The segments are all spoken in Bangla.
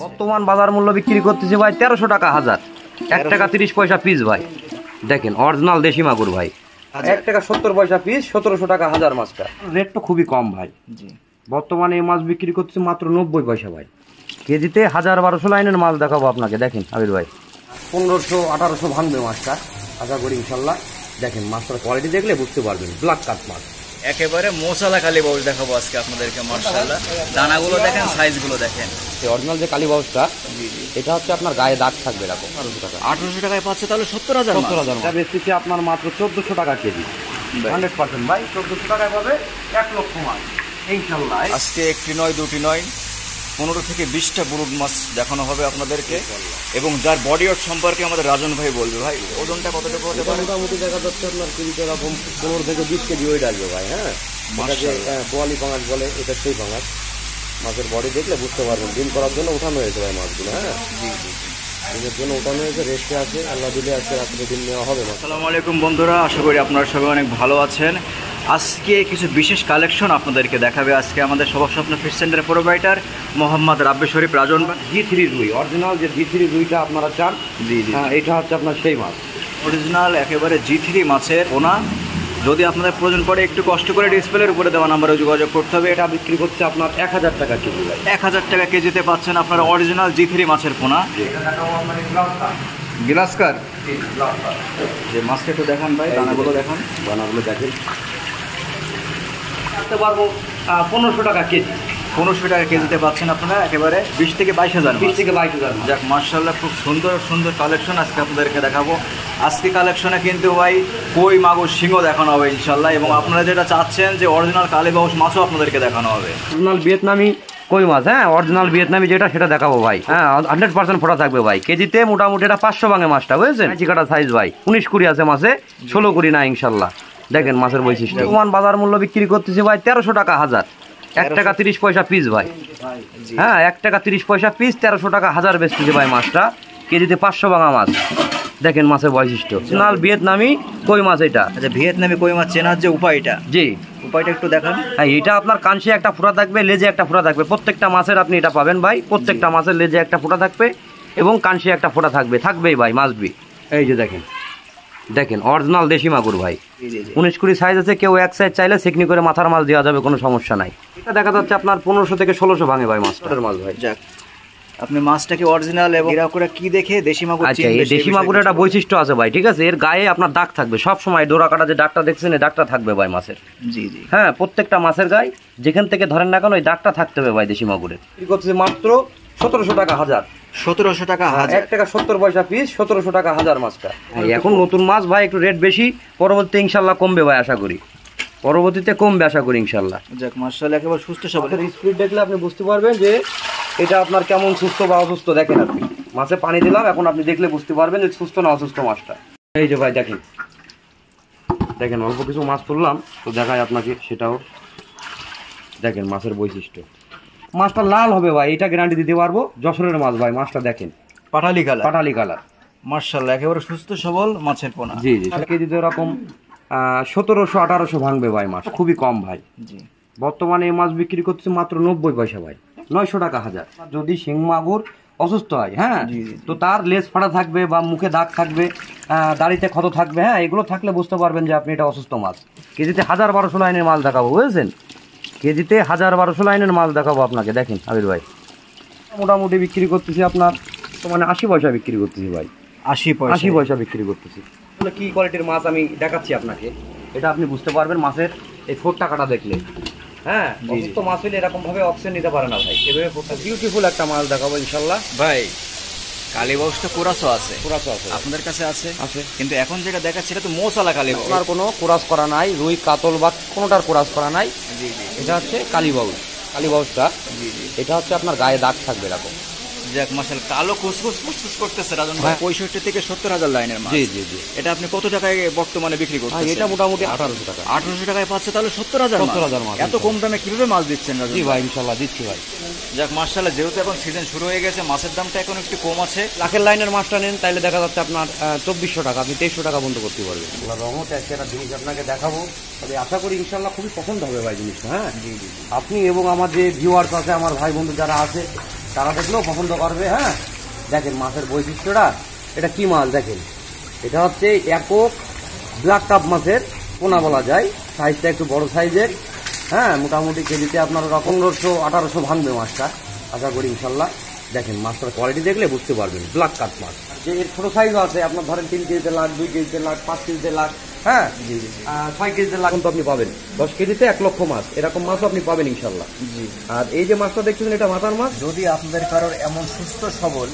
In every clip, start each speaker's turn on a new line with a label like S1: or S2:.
S1: বর্তমান বাজার মূল্য বিক্রি করতেছি ভাই 1300 টাকা হাজার, 1 টাকা 30 পয়সা পিস ভাই। দেখেন অরিজিনাল দেশি মাগুর ভাই, 1 টাকা 70 পয়সা পিস, 1700 টাকা হাজার মাছটা। রেট তো খুবই কম ভাই। বর্তমানে এই মাছ বিক্রি করতেছি মাত্র 90 পয়সা ভাই কেজিতে। 1000-1200 লাইনের মাছ দেখাবো আপনাকে। দেখেন আবির ভাই 1500-1800 ভাঙবে মাছটা আশা করি ইনশাল্লাহ। দেখেন মাছটার কোয়ালিটি দেখলে বুঝতে পারবেন, ব্ল্যাক কাট মাছ
S2: একেবারে মশলা কালী বাউস দেখাবো আজকে আপনাদেরকে। মাশাআল্লাহ দানাগুলো দেখেন, সাইজগুলো দেখেন।
S1: অরিজিনাল যে কালী বাউসটা এটা হচ্ছে আপনার গায়ে দাগ থাকবে এরকম।
S2: 1800 টাকায় পাচ্ছে তাহলে 70,000।
S1: এটা বেচতেছি আপনার মাত্র 1400 টাকা কেজি। 100% ভাই 1400 টাকায় পাবে 1 লক্ষ মাছ ইনশাআল্লাহ।
S2: আজকে একটি নয় দুটি নয় 15 থেকে 20টা বুরুড মাছ দেখানো হবে আপনাদেরকে, এবং যার বডি ওয়েট সম্পর্কে আমাদের রাজন ভাই বলবে। ভাই ওজনটা কতটুকু হতে পারে?
S1: মোটামুটি দেখা যাচ্ছে আপনার কেজিতে এরকম 15 থেকে 20 কেজি ওয়েট আসবে ভাই। হ্যাঁ, বোয়ালি পাঙাশ বলে, এটা সেই পাঙাশ। মাছের বডি দেখলে বুঝতে পারবেন। ডিম করার জন্য উঠানো হয়েছে ভাই মাছগুলো। হ্যাঁ ডিমের জন্য উঠানো হয়েছে, রেস্টে আছে। আল্লাহ দিলে আজকে রাত্রে ডিম নেওয়া হবে।
S2: আসসালামু আলাইকুম বন্ধুরা, আশা করি আপনারা সবাই অনেক ভালো আছেন। আজকে কিছু বিশেষ কালেকশন আপনাদেরকে দেখাবে আজকে আমাদের সবার স্বপ্ন ফিশ সেন্টারের প্রোভাইডার মোহাম্মদ রাব্বি শরীফ রাজন।
S1: G3 রুই, অরিজিনাল যে G3 রুইটা আপনারা চান, হ্যাঁ এটা হচ্ছে আপনার সেই মাছ।
S2: অরিজিনাল একেবারে G3 মাছের পোনা। যদি আপনাদের প্রয়োজন পড়ে একটু কষ্ট করে ডিসপ্লের উপরে দেওয়া নাম্বারে যোগাযোগ করতে হবে।
S1: এটা বিক্রি করছে আপনার 1000 টাকা কেজি ভাই।
S2: 1000 টাকা কেজিতে পাচ্ছেন আপনারা অরিজিনাল G3 মাছের পোনা। গ্লাসকার যে মাছটা একটু দেখান ভাই, দানাগুলো দেখান।
S1: দানাগুলো দেখেন। রাখতে পারবো 1500 টাকা কেজি।
S2: 1500 টাকা কেজিতে পাচ্ছেন আপনারা একেবারে 20 থেকে 22000।
S1: 20 থেকে 22000।
S2: যাক মাশাআল্লাহ, খুব সুন্দর সুন্দর কালেকশন আজকে আপনাদেরকে দেখাবো। আজকে কালেকশনে কিন্তু ভাই কই, মাগুর, সিংহ দেখানো হবে ইনশাল্লাহ, এবং আপনারা যেটা চাচ্ছেন যে অরিজিনাল কালীবাউস মাছও আপনাদেরকে দেখানো হবে।
S1: অরিজিনাল ভিয়েতনামি কই মাছ, হ্যাঁ অরিজিনাল ভিয়েতনামি যেটা সেটা দেখাবো ভাই। হ্যাঁ 100% ফোটা থাকবে ভাই। কেজিতে মোটামুটি এটা 500 ভাঙে মাছটা, বুঝেছেন? চিকাটা সাইজ ভাই 19 কুড়ি আছে মাছে, 16 কুড়ি না ইনশাল্লাহ। দেখেন মাছের বৈশিষ্ট্য। বর্তমান বাজার মূল্য বিক্রি করতেছি ভাই 1300 টাকা হাজার, 1 টাকা 30 পয়সা পিস ভাই। হ্যাঁ 1 টাকা 30 পয়সা পিস, 1300 টাকা হাজার বেচতেছি ভাই মাছটা। কেজিতে 500 ভাঙা মাছ। দেখেন মাছের বৈশিষ্ট্য, অরিজিনাল ভিয়েতনামি কই মাছ এটা।
S2: আচ্ছা, ভিয়েতনামি কই মাছ চেনার যে উপায়টা,
S1: জি
S2: উপায়টা একটু দেখান।
S1: হ্যাঁ এটা আপনার কানশে একটা ফোঁটা থাকবে, লেজে একটা ফোঁটা থাকবে। প্রত্যেকটা মাছের আপনি এটা পাবেন ভাই। প্রত্যেকটা মাছের লেজে একটা ফোঁটা থাকবে এবং কানশে একটা ফোঁটা থাকবে, থাকবেই ভাই মাছবি। এই যে দেখেন, দেখেন অরিজিনাল দেশি মাগুর ভাই। 19 কুড়ি সাইজ আছে। কেউ এক সাইজ চাইলে সেকনি করে মাথার মাছ দেওয়া যাবে, কোনো সমস্যা নাই। এটা দেখা যাচ্ছে আপনার 1500 থেকে 1600 ভাঙে ভাই মাছটার মাছ ভাই।
S2: যাক, আপনি মাছটাকে অরিজিনাল এবং এরকম কি দেখে দেশি মাগুর?
S1: আচ্ছা, এই দেশি মাগুরের একটা বৈশিষ্ট্য আছে ভাই, ঠিক আছে? এর গায়ে আপনার দাগ থাকবে সব সময়। ডোরা কাটা যে দাগটা দেখছেন, এই দাগটা থাকবে ভাই মাছের।
S2: জি জি,
S1: হ্যাঁ প্রত্যেকটা মাছের গায়ে যেখান থেকে ধরেন না কেন ওই দাগটা থাকতে হবে ভাই দেশি মাগুরের। কি করতেছে মাত্র 1700 টাকা হাজার।
S2: 1700 টাকা হাজার,
S1: 1 টাকা 70 পয়সা পিস, 1700 টাকা হাজার মাছটা। এখন নতুন মাছ ভাই, একটু রেট বেশি। পরবর্তীতে ইনশাল্লাহ কমবে ভাই, আশা করি পরবর্তীতে কমবে আশা করি ইনশাল্লাহ।
S2: যাক মাশাআল্লাহ, একেবারে সুস্থ সবল।
S1: স্পিড দেখলে আপনি বুঝতে পারবেন যে এটা আপনার কেমন সুস্থ বা অসুস্থ। দেখেন আপনি মাছে পানি দিলাম, এখন আপনি দেখলে বুঝতে পারবেন যে সুস্থ না অসুস্থ মাছটা। এই যে ভাই দেখেন, দেখেন অল্প কিছু মাছ তুললাম তো দেখায় আপনাকে, সেটাও দেখেন মাছের বৈশিষ্ট্য। মাছটা লাল হবে ভাই, এটা গ্যারান্টি দিতে পারবো। যশোরের মাছ ভাই, মাছটা দেখেন
S2: পাটালি কালার।
S1: পাটালি কালার
S2: মাশাআল্লাহ, একেবারে সুস্থ সবল মাছের পোনা।
S1: জি জি, কেজিতে এরকম 1700-1800 ভাঙবে ভাই মাছ, খুবই কম ভাই।
S2: জি,
S1: বর্তমানে এই মাছ বিক্রি করছে মাত্র 90 পয়সা ভাই, 900 টাকা হাজার। যদি শিং মাগুর অসুস্থ হয়, হ্যাঁ তো তার লেজ ফাটা থাকবে বা মুখে দাগ থাকবে, দাড়িতে ক্ষত থাকবে, হ্যাঁ এগুলো থাকলে বুঝতে পারবেন যে আপনি এটা অসুস্থ মাছ। কেজিতে 1000-1200 লাইনের মাছ দেখাবো, বুঝেছেন? কেজিতে 1000-1200 লাইনের মাছ দেখাবো আপনাকে। দেখেন আবির ভাই মোটামুটি বিক্রি করতেছি আপনার মানে 80 পয়সা বিক্রি করতেছি ভাই। 80 পয়সা বিক্রি করতেছি। কি কোয়ালিটির মাছ আমি দেখাচ্ছি আপনাকে, এটা আপনি বুঝতে পারবেন মাছের এই ফোর টাকাটা দেখলে। হ্যাঁ অসুস্থ মাছ হলে এরকম ভাবে অক্সিজেন নিতে পারে না ভাই। এভাবে বিউটিফুল একটা মাছ দেখাবো ইনশাল্লাহ
S2: ভাই। কালীবাউসটা কোরাসও আছে,
S1: কোরাসও আছে
S2: আপনাদের কাছে আছে?
S1: আছে,
S2: কিন্তু এখন যেটা দেখাচ্ছে এটা তো মশলা কালীবাউস।
S1: আর কোনো কোরাস করা নাই, রুই কাতল বা কোনোটার কোরাস করা নাই।
S2: জি জি,
S1: এটা হচ্ছে কালীবাউস। কালীবাউসটা
S2: জি জি,
S1: এটা হচ্ছে আপনার গায়ে দাগ থাকবে এরকম।
S2: যাক মাশাআল্লাহ, কালো কুসকুস ফুসফুস করতেছে রাজন ভাই। 65 থেকে 70,000 লাইনের মাছ।
S1: জি জি জি।
S2: এটা আপনি কত টাকায় বর্তমানে বিক্রি করতেছেন?
S1: এটা মোটামুটি 1800 টাকা।
S2: 1800 টাকায় পাচ্ছে তাহলে 70,000 মাছ। এত কম দামে কিভাবে মাছ দিচ্ছেন রাজন?
S1: জি ভাই ইনশাআল্লাহ দিচ্ছি ভাই।
S2: যাক মাশাআল্লাহ, যেহেতু এখন সিজন শুরু হয়ে গেছে, মাছের দামটা এখন একটু কম আছে।
S1: লাখের লাইনের মাছটা নেন তাহলে দেখা যাচ্ছে আপনার 2400 টাকা, আপনি 2300 টাকা বন্ধ করতে পারবেন। রঙতে একটা জিনিস আপনাকে দেখাবো, তবে আশা করি ইনশাআল্লাহ খুবই পছন্দ হবে ভাই জিনিসটা। হ্যাঁ জি জি, আপনি এবং আমার যে ভিউয়ার্স আছে, আমার ভাই বন্ধু যারা আছে, তারা দেখলেও পছন্দ করবে। হ্যাঁ, দেখেন মাছের বৈশিষ্ট্যটা, এটা কি মাছ দেখেন, এটা হচ্ছে একক ব্ল্যাক কাপ মাছের পোনা বলা যায়। সাইজটা একটু বড় সাইজের। হ্যাঁ, মোটামুটি কেজিতে আপনার 1500-1800 ভাঙবে মাছটা আশা করি ইনশাল্লাহ। দেখেন মাছটার কোয়ালিটি দেখলে বুঝতে পারবেন ব্ল্যাক কাপ মাছ। যে এর ছোট সাইজও আছে, আপনার ধরেন 3 কেজিতে লাখ, 2 কেজিতে লাখ, 5 কেজিতে লাখ, হ্যাঁ 6 কেজিতে লাখ তো আপনি পাবেন। 10 কেজিতে 1 লক্ষ মাছ, এরকম মাছও আপনি পাবেন ইনশাল্লাহ। আর এই যে মাছটা দেখছেন, এটা মাথার মাছ।
S2: যদি আপনাদের কারোর এমন সুস্থ সবল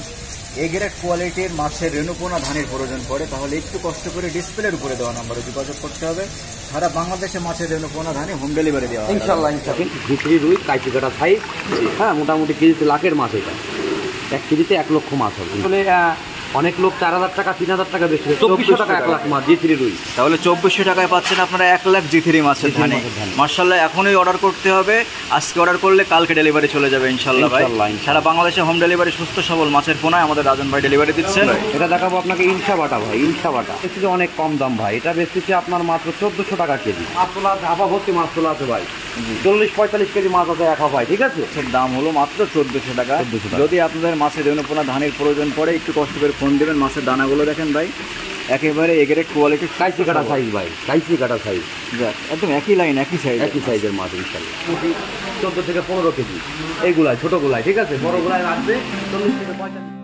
S2: এ গ্রেড কোয়ালিটির মাছের রেণুপোনা ধানের প্রয়োজন পড়ে, তাহলে একটু কষ্ট করে ডিসপ্লের উপরে দেওয়া নাম্বারে যোগাযোগ করতে হবে। সারা বাংলাদেশে মাছের রেণুপোনা ধানে হোম ডেলিভারি দেওয়া হয়
S1: ইনশাল্লাহ। ভিতরি রুই কাইচি কাটা সাইজ। হ্যাঁ, মোটামুটি কেজিতে লাখের মাছ। এটা 1 কেজিতে 1 লক্ষ মাছ হবে। আসলে অনেক লোক 4000 টাকা 3000 টাকা বেশি, 2400 টাকা 1 লাখ মাছ জি3 রুই।
S2: তাহলে 2400 টাকায় পাচ্ছেন আপনারা 1 লাখ জি3 মাছের ধানে। মাশাআল্লাহ, এখনই অর্ডার করতে হবে। আজকে অর্ডার করলে কালকে ডেলিভারি চলে যাবে ইনশাআল্লাহ ভাই। সারা বাংলাদেশে হোম ডেলিভারি সুস্থ সবল মাছের পোনায় আমাদের রাজন ভাই ডেলিভারি দিচ্ছেন।
S1: এটা দেখাবো আপনাকে ইনসা বাটা ভাই, ইনসা বাটা। এটা অনেক কম দাম ভাই, এটা বেচতেছে আপনার মাত্র 1400 টাকা কেজি। মাছ তোলা আছে, হাফা ভর্তি মাছ তোলা আছে ভাই। 40-45 কেজি মাছ আছে এক হাফায়, ঠিক আছে।
S2: এর দাম হলো মাত্র 1400 টাকা। যদি আপনাদের মাছের রেণুপোনা ধানের প্রয়োজন পড়ে, একটু কষ্ট করে ফোন দেবেন। মাছের দানাগুলো দেখেন ভাই, একেবারে এ গ্রেড কোয়ালিটি,
S1: কাইচি কাটা সাইজ ভাই, কাইচি কাটা সাইজ।
S2: একদম একই লাইন, একই সাইজ,
S1: একই সাইজের মাছ ইনশাল্লাহ। 14 থেকে 15 কেজি এইগুলাই, ছোটগুলাই, ঠিক আছে। বড়গুলাই রাখবে 40 থেকে 45।